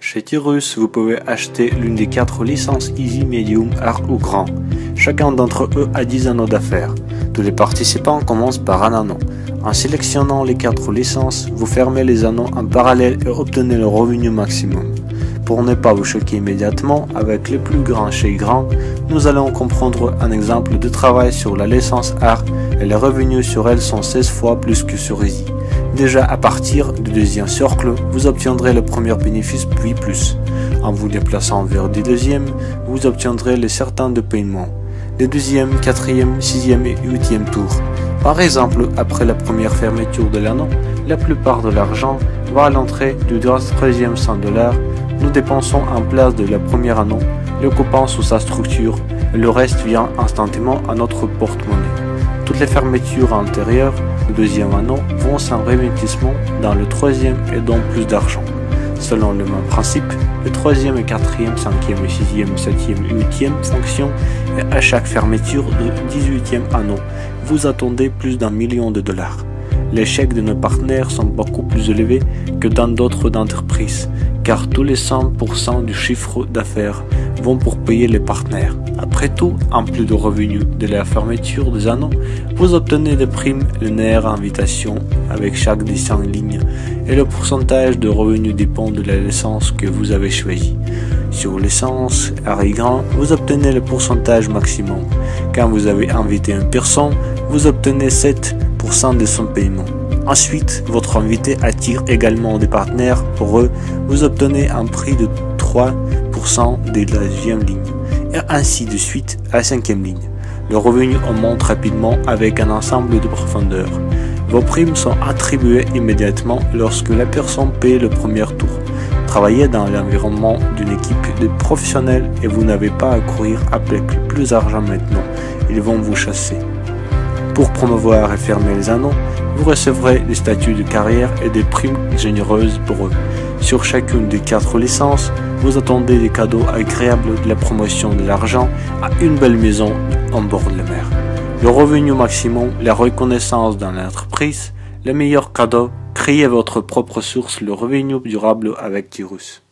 Chez Tyrus, vous pouvez acheter l'une des 4 licences Easy, Medium, Hard ou Grand. Chacun d'entre eux a 10 anneaux d'affaires. Tous les participants commencent par un anneau. En sélectionnant les 4 licences, vous fermez les anneaux en parallèle et obtenez le revenu maximum. Pour ne pas vous choquer immédiatement avec les plus grands chez Grand, nous allons comprendre un exemple de travail sur la licence Hard et les revenus sur elle sont 16 fois plus que sur Easy. Déjà à partir du deuxième cercle, vous obtiendrez le premier bénéfice puis plus. En vous déplaçant vers le deuxième, vous obtiendrez les certains de paiement. Les deuxième, quatrième, sixième et huitième tours. Par exemple, après la première fermeture de l'anneau, la plupart de l'argent va à l'entrée du troisième $100. Nous dépensons en place de la première anneau, le coupant sous sa structure, et le reste vient instantanément à notre porte-monnaie. Toutes les fermetures antérieures du deuxième anneau vont sans réinvestissement dans le troisième et donnent plus d'argent. Selon le même principe, le troisième et quatrième, cinquième et sixième, septième et huitième fonctionnent et à chaque fermeture du 18e anneau, vous attendez plus d'1 million $. Les chèques de nos partenaires sont beaucoup plus élevés que dans d'autres entreprises, car tous les 100% du chiffre d'affaires vont pour payer les partenaires. Après tout, en plus de revenus de la fermeture des anneaux, vous obtenez des primes linéaires à invitation avec chaque des 100 lignes et le pourcentage de revenus dépend de la licence que vous avez choisie. Sur licence Harry Grand, vous obtenez le pourcentage maximum. Quand vous avez invité une personne, vous obtenez 7% de son paiement. Ensuite, votre invité attire également des partenaires. Pour eux, vous obtenez un prix de 3% de la 10e ligne. Et ainsi de suite à la 5e ligne. Le revenu augmente rapidement avec un ensemble de profondeurs. Vos primes sont attribuées immédiatement lorsque la personne paie le premier tour. Travaillez dans l'environnement d'une équipe de professionnels et vous n'avez pas à courir avec plus d'argent maintenant. Ils vont vous chasser. Pour promouvoir et fermer les anneaux, vous recevrez des statuts de carrière et des primes généreuses pour eux. Sur chacune des 4 licences, vous attendez des cadeaux agréables de la promotion de l'argent à une belle maison en bord de la mer. Le revenu maximum, la reconnaissance dans l'entreprise, les meilleurs cadeaux, créez votre propre source, le revenu durable avec Tyrus.